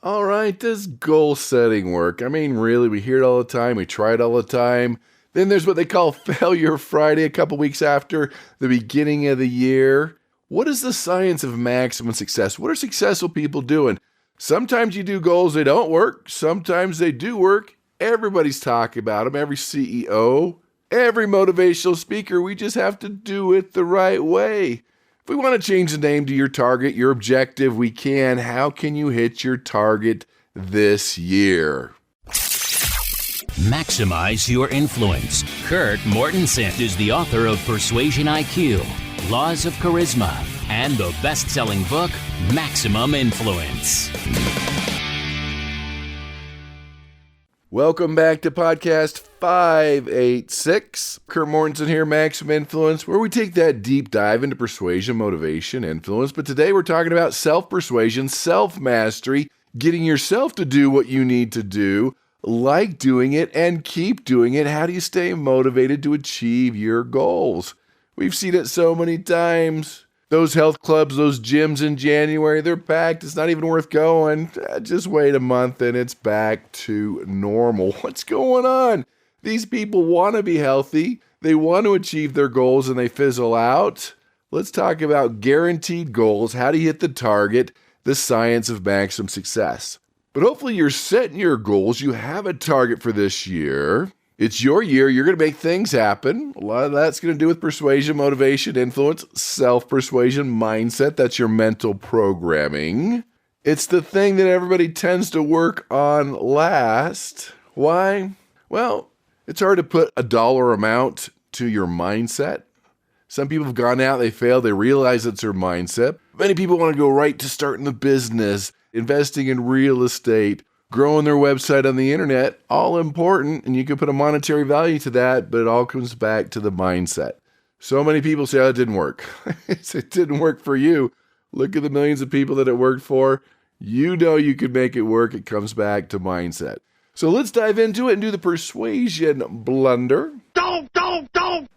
All right, does goal setting work? I mean, really, we hear it all the time. We try it all the time. Then there's what they call Failure Friday a couple weeks after the beginning of the year. What is the science of maximum success? What are successful people doing? Sometimes you do goals, they don't work. Sometimes they do work. Everybody's talking about them. Every CEO, every motivational speaker. We just have to do it the right way. If we want to change the name to your target, your objective, we can. How can you hit your target this year? Maximize your influence. Kurt Mortensen is the author of Persuasion IQ, Laws of Charisma, and the best-selling book, Maximum Influence. Welcome back to podcast 586. Kurt Mortensen here, Maximum Influence, where we take that deep dive into persuasion, motivation, influence. But today we're talking about self-persuasion, self-mastery, getting yourself to do what you need to do, like doing it, and keep doing it. How do you stay motivated to achieve your goals? We've seen it so many times. Those health clubs, those gyms in January, they're packed. It's not even worth going. Just wait a month and it's back to normal. What's going on? These people want to be healthy. They want to achieve their goals and they fizzle out. Let's talk about guaranteed goals. How do you hit the target? The science of maximum success. But hopefully you're setting your goals. You have a target for this year. It's your year. You're going to make things happen. A lot of that's going to do with persuasion, motivation, influence, self-persuasion, mindset. That's your mental programming. It's the thing that everybody tends to work on last. Why? Well, it's hard to put a dollar amount to your mindset. Some people have gone out, they failed, they realize it's their mindset. Many people want to go right to starting the business, investing in real estate, growing their website on the internet, all important, and you can put a monetary value to that, but it all comes back to the mindset. So many people say, oh, it didn't work. It didn't work for you. Look at the millions of people that it worked for. You know you could make it work. It comes back to mindset. So let's dive into it and do the persuasion blunder. Don't!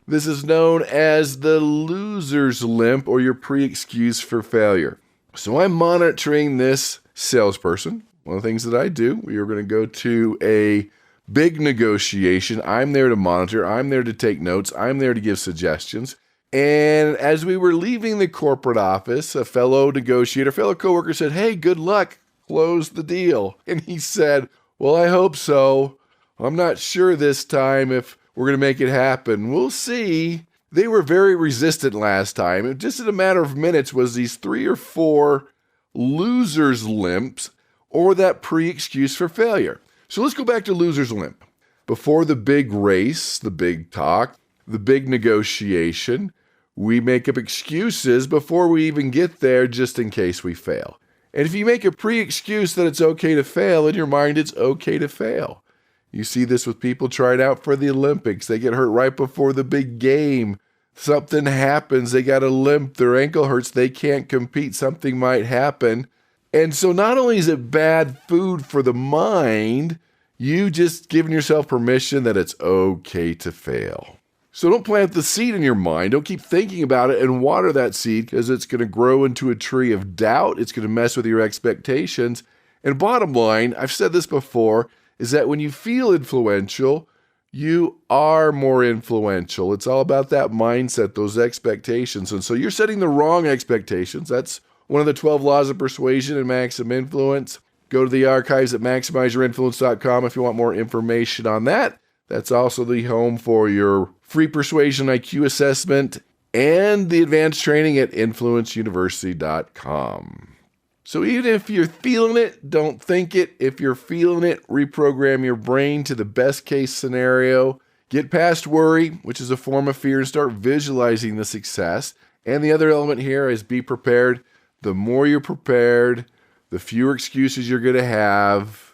This is known as the loser's limp or your pre-excuse for failure. So I'm monitoring this salesperson. One of the things that I do, we are going to go to a big negotiation. I'm there to monitor. I'm there to take notes. I'm there to give suggestions. And as we were leaving the corporate office, a fellow negotiator, fellow coworker said, hey, good luck. Close the deal. And he said, well, I hope so. I'm not sure this time if we're going to make it happen. We'll see. They were very resistant last time. Just in a matter of minutes was these 3 or 4 loser's limps or that pre-excuse for failure. So let's go back to loser's limp. Before the big race, the big talk, the big negotiation, we make up excuses before we even get there just in case we fail. And if you make a pre-excuse that it's okay to fail, in your mind it's okay to fail. You see this with people trying out for the Olympics. They get hurt right before the big game. Something happens, they got a limp, their ankle hurts, they can't compete, something might happen. And so not only is it bad food for the mind, you just giving yourself permission that it's okay to fail. So don't plant the seed in your mind. Don't keep thinking about it and water that seed because it's going to grow into a tree of doubt. It's going to mess with your expectations. And bottom line, I've said this before, is that when you feel influential, you are more influential. It's all about that mindset, those expectations. And so you're setting the wrong expectations. That's one of the 12 laws of persuasion and maximum influence. Go to the archives at maximizeyourinfluence.com if you want more information on that. That's also the home for your free persuasion IQ assessment and the advanced training at influenceuniversity.com. So even if you're feeling it, don't think it. If you're feeling it, reprogram your brain to the best case scenario. Get past worry, which is a form of fear, and start visualizing the success. And the other element here is be prepared. The more you're prepared, the fewer excuses you're going to have,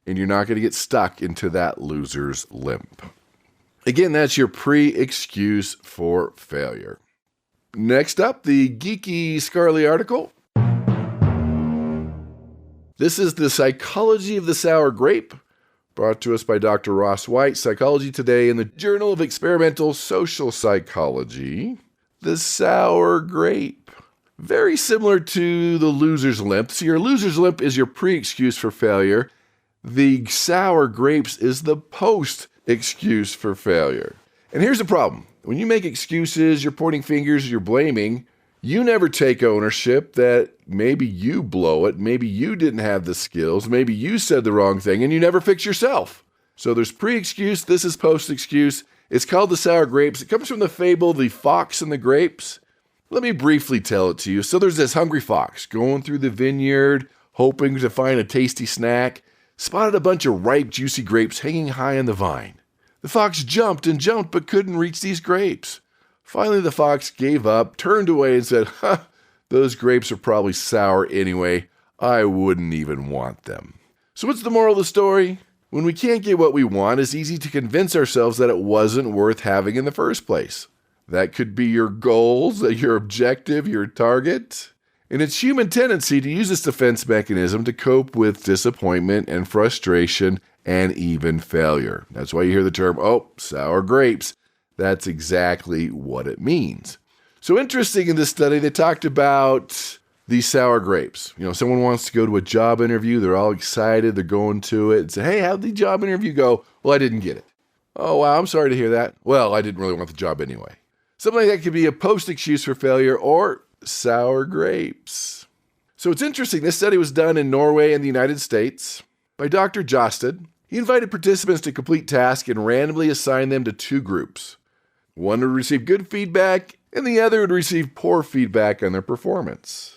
and you're not going to get stuck into that loser's limp. Again, that's your pre-excuse for failure. Next up, the geeky Scarly article. This is The Psychology of the Sour Grape, brought to us by Dr. Ross White, Psychology Today in the Journal of Experimental Social Psychology. The sour grape. Very similar to the loser's limp. So your loser's limp is your pre-excuse for failure. The sour grapes is the post-excuse for failure. And here's the problem. When you make excuses, you're pointing fingers, you're blaming, you never take ownership that maybe you blow it, maybe you didn't have the skills, maybe you said the wrong thing, and you never fix yourself. So there's pre-excuse, this is post-excuse. It's called the sour grapes. It comes from the fable, The Fox and the Grapes. Let me briefly tell it to you. So there's this hungry fox going through the vineyard, hoping to find a tasty snack, spotted a bunch of ripe, juicy grapes hanging high on the vine. The fox jumped and jumped, but couldn't reach these grapes. Finally, the fox gave up, turned away, and said, those grapes are probably sour anyway. I wouldn't even want them. So what's the moral of the story? When we can't get what we want, it's easy to convince ourselves that it wasn't worth having in the first place. That could be your goals, your objective, your target. And it's human tendency to use this defense mechanism to cope with disappointment and frustration and even failure. That's why you hear the term, sour grapes. That's exactly what it means. So interesting, in this study, they talked about these sour grapes. Someone wants to go to a job interview. They're all excited. They're going to it and say, hey, how'd the job interview go? Well, I didn't get it. Oh, wow, I'm sorry to hear that. Well, I didn't really want the job anyway. Something like that could be a post-excuse for failure or sour grapes. So it's interesting. This study was done in Norway and the United States by Dr. Josted. He invited participants to complete tasks and randomly assigned them to two groups. One would receive good feedback and the other would receive poor feedback on their performance.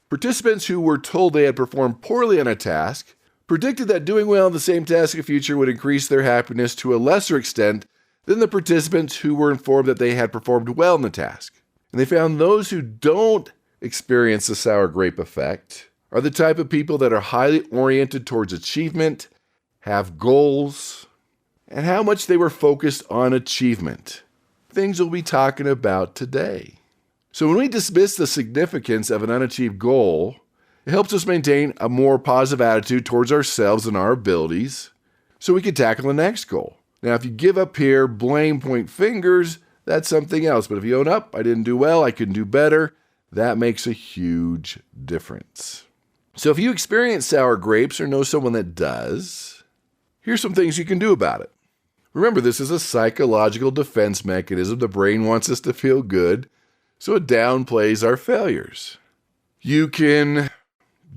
Participants who were told they had performed poorly on a task predicted that doing well on the same task in the future would increase their happiness to a lesser extent than the participants who were informed that they had performed well in the task. And they found those who don't experience the sour grape effect are the type of people that are highly oriented towards achievement, have goals, and how much they were focused on achievement. Things we'll be talking about today. So when we dismiss the significance of an unachieved goal, it helps us maintain a more positive attitude towards ourselves and our abilities so we can tackle the next goal. Now, if you give up here, blame, point fingers, that's something else. But if you own up, I didn't do well, I could do better, that makes a huge difference. So if you experience sour grapes or know someone that does, here's some things you can do about it. Remember, this is a psychological defense mechanism. The brain wants us to feel good, so it downplays our failures. You can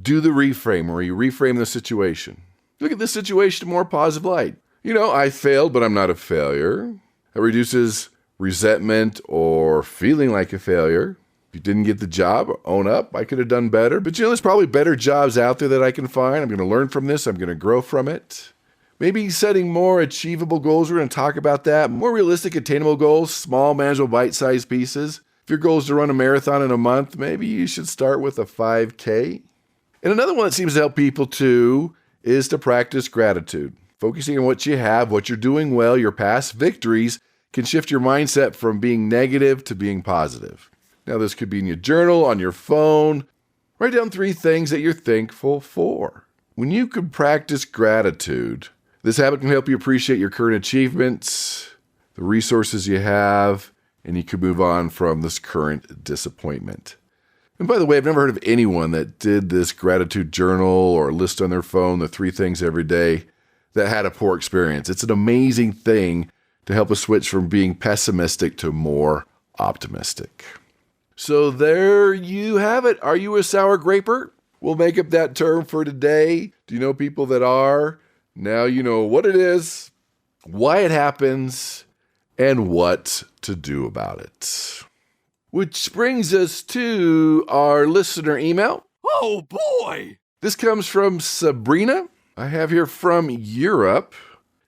do the reframe, where you reframe the situation. Look at this situation in a more positive light. I failed, but I'm not a failure. That reduces resentment or feeling like a failure. If you didn't get the job, own up. I could have done better. But there's probably better jobs out there that I can find. I'm going to learn from this. I'm going to grow from it. Maybe setting more achievable goals. We're going to talk about that. More realistic, attainable goals, small, manageable, bite-sized pieces. If your goal is to run a marathon in a month, maybe you should start with a 5K. And another one that seems to help people too is to practice gratitude. Focusing on what you have, what you're doing well, your past victories can shift your mindset from being negative to being positive. Now, this could be in your journal, on your phone. Write down 3 things that you're thankful for. When you can practice gratitude, this habit can help you appreciate your current achievements, the resources you have, and you can move on from this current disappointment. And by the way, I've never heard of anyone that did this gratitude journal or list on their phone, the 3 things every day, that had a poor experience. It's an amazing thing to help us switch from being pessimistic to more optimistic. So there you have it. Are you a sour graper? We'll make up that term for today. Do you know people that are? Now you know what it is, why it happens, and what to do about it. Which brings us to our listener email. Oh boy! This comes from Sabrina. I have here from Europe.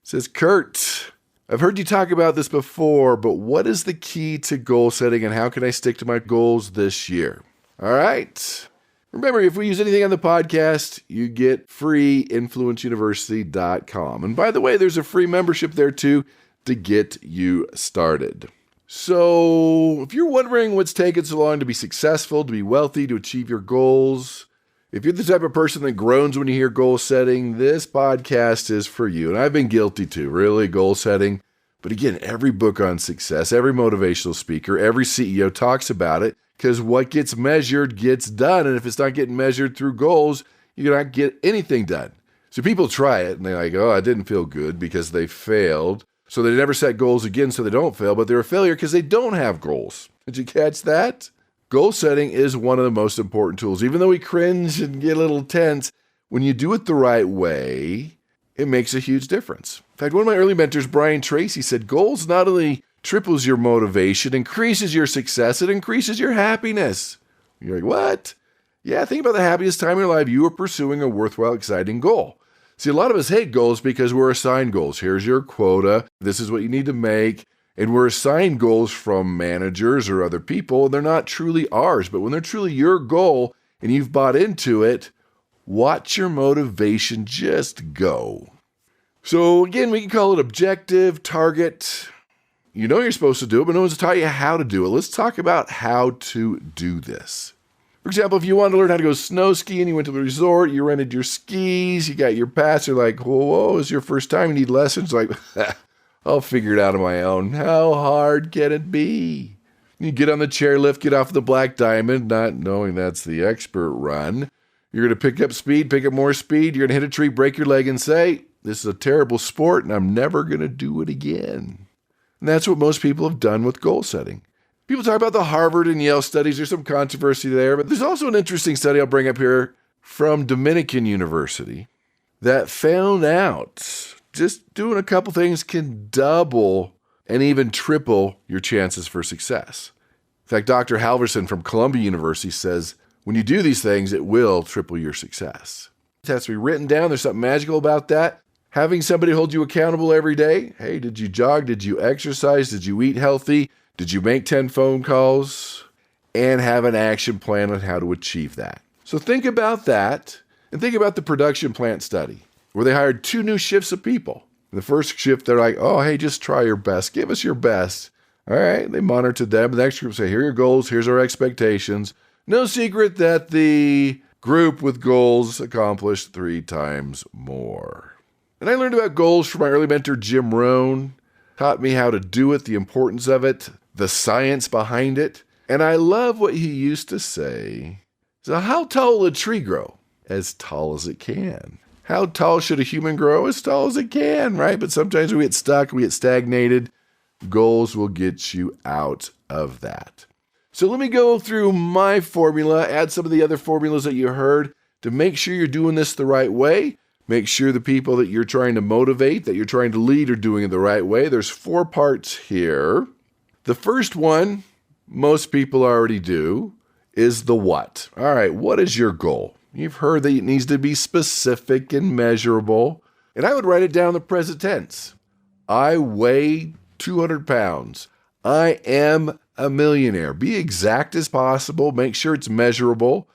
It says, Kurt, I've heard you talk about this before, but what is the key to goal setting and how can I stick to my goals this year? All right. Remember, if we use anything on the podcast, you get free influenceuniversity.com. And by the way, there's a free membership there too to get you started. So if you're wondering what's taken so long to be successful, to be wealthy, to achieve your goals, if you're the type of person that groans when you hear goal setting, this podcast is for you. And I've been guilty too, really, goal setting. But again, every book on success, every motivational speaker, every CEO talks about it because what gets measured gets done. And if it's not getting measured through goals, you're not get anything done. So people try it and they're like, oh, I didn't feel good because they failed. So they never set goals again so they don't fail, but they're a failure because they don't have goals. Did you catch that? Goal setting is one of the most important tools. Even though we cringe and get a little tense, when you do it the right way, it makes a huge difference. In fact, one of my early mentors, Brian Tracy, said goals not only triples your motivation, increases your success, it increases your happiness. You're like, what? Yeah, think about the happiest time in your life you are pursuing a worthwhile, exciting goal. See, a lot of us hate goals because we're assigned goals. Here's your quota. This is what you need to make. And we're assigned goals from managers or other people. They're not truly ours. But when they're truly your goal and you've bought into it, watch your motivation just go. So again, we can call it objective, target. You know you're supposed to do it, but no one's taught you how to do it. Let's talk about how to do this. For example, if you wanted to learn how to go snow skiing, you went to the resort, you rented your skis, you got your pass, you're like, whoa, it's your first time, you need lessons. Like, I'll figure it out on my own. How hard can it be? You get on the chairlift, get off the Black Diamond, not knowing that's the expert run. You're going to pick up speed, pick up more speed. You're going to hit a tree, break your leg, and say, this is a terrible sport, and I'm never going to do it again. And that's what most people have done with goal setting. People talk about the Harvard and Yale studies. There's some controversy there, but there's also an interesting study I'll bring up here from Dominican University that found out just doing a couple things can double and even triple your chances for success. In fact, Dr. Halverson from Columbia University says, when you do these things, it will triple your success. It has to be written down. There's something magical about that. Having somebody hold you accountable every day. Hey, did you jog? Did you exercise? Did you eat healthy? Did you make 10 phone calls? And have an action plan on how to achieve that. So think about that and think about the production plant study where they hired 2 new shifts of people. The first shift, they're like, oh, hey, just try your best. Give us your best. All right. They monitored them. The next group say, here are your goals. Here's our expectations. No secret that the group with goals accomplished 3 times more. And I learned about goals from my early mentor, Jim Rohn. Taught me how to do it, the importance of it, the science behind it. And I love what he used to say. So how tall will a tree grow? As tall as it can. How tall should a human grow? As tall as it can, right? But sometimes we get stuck, we get stagnated. Goals will get you out of that. So let me go through my formula, add some of the other formulas that you heard to make sure you're doing this the right way. Make sure the people that you're trying to motivate, that you're trying to lead, are doing it the right way. There's 4 parts here. The first one, most people already do, is the what. All right, what is your goal? You've heard that it needs to be specific and measurable. And I would write it down in the present tense. I weigh 200 pounds. I am a millionaire. Be exact as possible. Make sure it's measurable.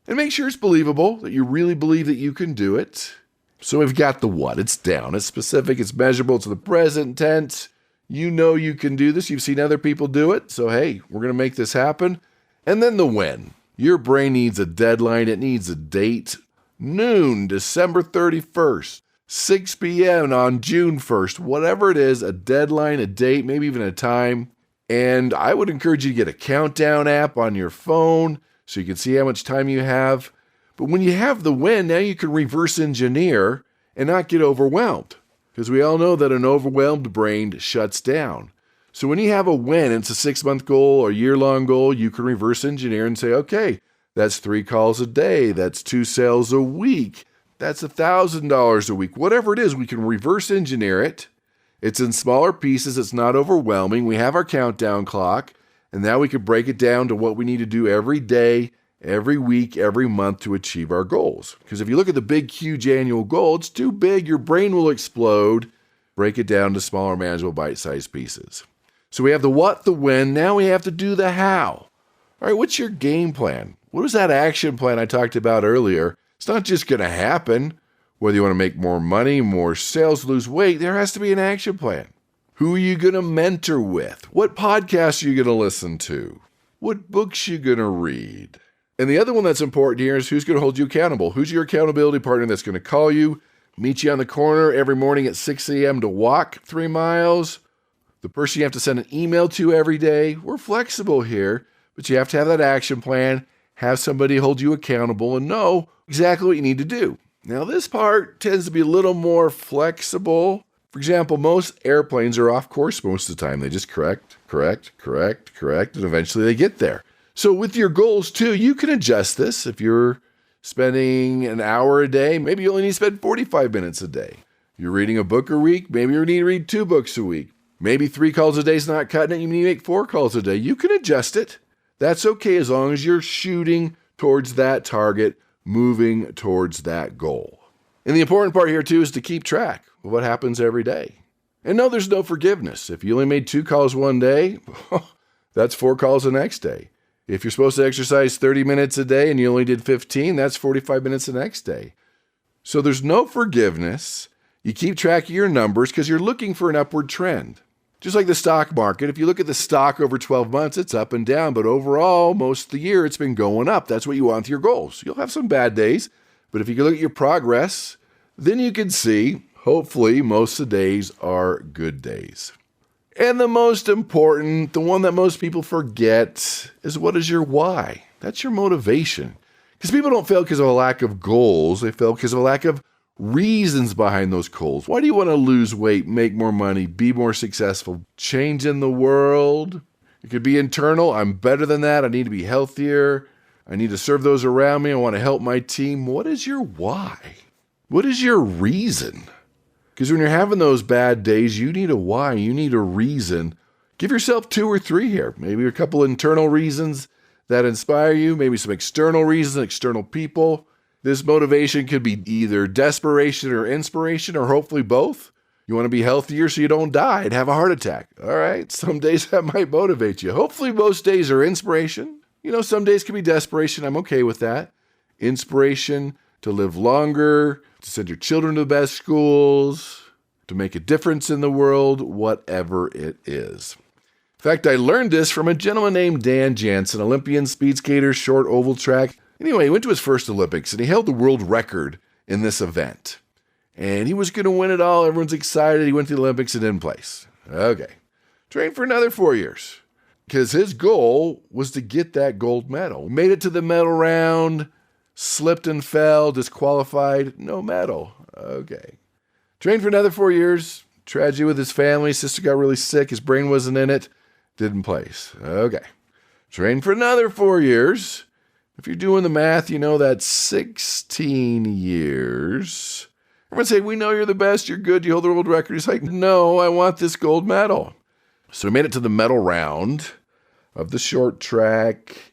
And make sure it's believable, that you really believe that you can do it. So we've got the what. It's down. It's specific. It's measurable. It's the present tense. You know you can do this. You've seen other people do it. So, hey, we're going to make this happen. And then the when. Your brain needs a deadline. It needs a date. Noon, December 31st. 6 p.m. on June 1st. Whatever it is, a deadline, a date, maybe even a time. And I would encourage you to get a countdown app on your phone so you can see how much time you have. But when you have the when, now you can reverse engineer and not get overwhelmed. Because we all know that an overwhelmed brain shuts down. So when you have a when, it's a 6-month goal or year-long goal, you can reverse engineer and say, okay, that's 3 calls a day. That's 2 sales a week. That's $1,000 a week. Whatever it is, we can reverse engineer it. It's in smaller pieces. It's not overwhelming. We have our countdown clock. And now we can break it down to what we need to do every day, every week, every month to achieve our goals. Because if you look at the big, huge annual goal, it's too big. Your brain will explode. Break it down to smaller, manageable, bite-sized pieces. So we have the what, the when. Now we have to do the how. All right, what's your game plan? What is that action plan I talked about earlier? It's not just going to happen. Whether you want to make more money, more sales, lose weight, there has to be an action plan. Who are you going to mentor with? What podcasts are you going to listen to? What books are you going to read? And the other one that's important here is who's going to hold you accountable. Who's your accountability partner that's going to call you, meet you on the corner every morning at 6 a.m. to walk 3 miles? The person you have to send an email to every day? We're flexible here, But you have to have that action plan, have somebody hold you accountable, and know exactly what you need to do. Now, this part tends to be a little more flexible. For example, most airplanes are off course most of the time. They just correct, and eventually they get there. So with your goals too, you can adjust this. If you're spending an hour a day, maybe you only need to spend 45 minutes a day. You're reading a book a week, maybe you need to read 2 books a week. Maybe 3 calls a day is not cutting it, you need to make 4 calls a day. You can adjust it. That's okay as long as you're shooting towards that target, moving towards that goal. And the important part here too is to keep track of what happens every day. And no, there's no forgiveness. If you only made 2 calls one day, that's 4 calls the next day. If you're supposed to exercise 30 minutes a day and you only did 15, that's 45 minutes the next day. So there's no forgiveness. You keep track of your numbers because you're looking for an upward trend. Just like the stock market, if you look at the stock over 12 months, it's up and down. But overall, most of the year, it's been going up. That's what you want with your goals. You'll have some bad days. But if you can look at your progress, then you can see, hopefully, most of the days are good days. And the most important, the one that most people forget, is what is your why? That's your motivation. Because people don't fail because of a lack of goals. They fail because of a lack of reasons behind those goals. Why do you want to lose weight, make more money, be more successful, change in the world? It could be internal. I'm better than that. I need to be healthier. I need to serve those around me. I want to help my team. What is your why? What is your reason? Because when you're having those bad days, you need a why. You need a reason. Give yourself 2 or 3 here. Maybe a couple internal reasons that inspire you. Maybe some external reasons, external people. This motivation could be either desperation or inspiration, or hopefully both. You want to be healthier so you don't die and have a heart attack. All right, some days that might motivate you. Hopefully most days are inspiration. Some days can be desperation. I'm okay with that. Inspiration to live longer, to send your children to the best schools, to make a difference in the world, whatever it is. In fact, I learned this from a gentleman named Dan Jansen, Olympian speed skater, short oval track. Anyway, he went to his first Olympics and he held the world record in this event. And he was going to win it all. Everyone's excited. He went to the Olympics and didn't place. Okay. Trained for another 4 years because his goal was to get that gold medal. Made it to the medal round, slipped and fell, disqualified, no medal. Okay. Trained for another 4 years. Tragedy with his family. His sister got really sick. His brain wasn't in it. Didn't place. Okay. Trained for another 4 years. If you're doing the math, that's 16 years. Everyone say, we know you're the best. You're good. You hold the world record. He's like, no, I want this gold medal. So he made it to the medal round of the short track.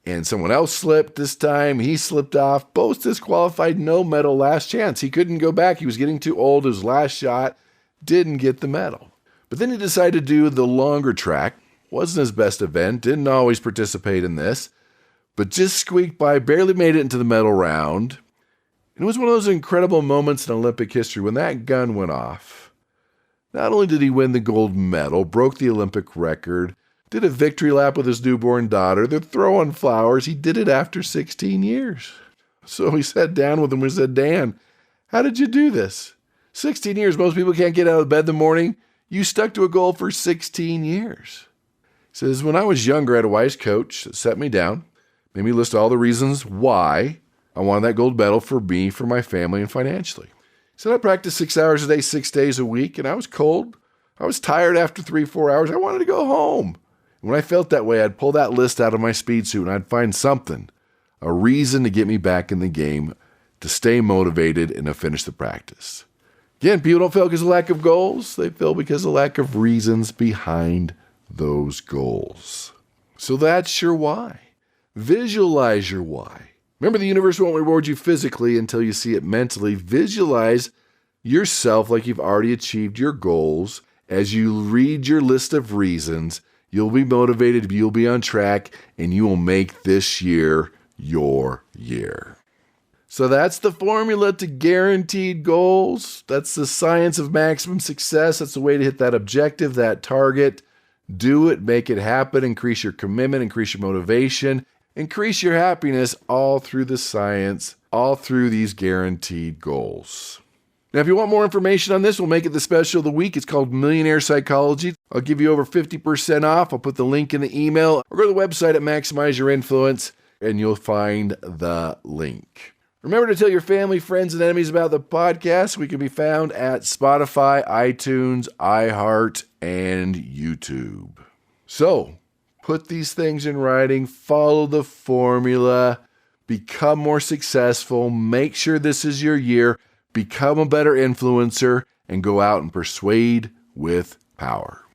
And someone else slipped this time. He slipped off. Both disqualified. No medal. Last chance. He couldn't go back. He was getting too old. His last shot. Didn't get the medal. But then he decided to do the longer track. Wasn't his best event. Didn't always participate in this. But just squeaked by. Barely made it into the medal round. And it was one of those incredible moments in Olympic history when that gun went off. Not only did he win the gold medal, broke the Olympic record, did a victory lap with his newborn daughter. They're throwing flowers. He did it after 16 years. So he sat down with him and said, Dan, how did you do this? 16 years. Most people can't get out of bed in the morning. You stuck to a goal for 16 years. He says, when I was younger, I had a wise coach that set me down, made me list all the reasons why I wanted that gold medal for me, for my family, and financially. He said, I practiced 6 hours a day, 6 days a week, and I was cold. I was tired after 3-4 hours. I wanted to go home. When I felt that way, I'd pull that list out of my speed suit and I'd find something, a reason to get me back in the game, to stay motivated and to finish the practice. Again, people don't fail because of lack of goals. They fail because of lack of reasons behind those goals. So that's your why. Visualize your why. Remember, the universe won't reward you physically until you see it mentally. Visualize yourself like you've already achieved your goals. As you read your list of reasons, you'll be motivated, you'll be on track, and you will make this year your year. So that's the formula to guaranteed goals. That's the science of maximum success. That's the way to hit that objective, that target. Do it, make it happen, increase your commitment, increase your motivation, increase your happiness, all through the science, all through these guaranteed goals. Now, if you want more information on this, we'll make it the special of the week. It's called Millionaire Psychology. I'll give you over 50% off. I'll put the link in the email, or go to the website at Maximize Your Influence, and you'll find the link. Remember to tell your family, friends, and enemies about the podcast. We can be found at Spotify, iTunes, iHeart, and YouTube. So, put these things in writing, follow the formula, become more successful, make sure this is your year, become a better influencer, and go out and persuade with power.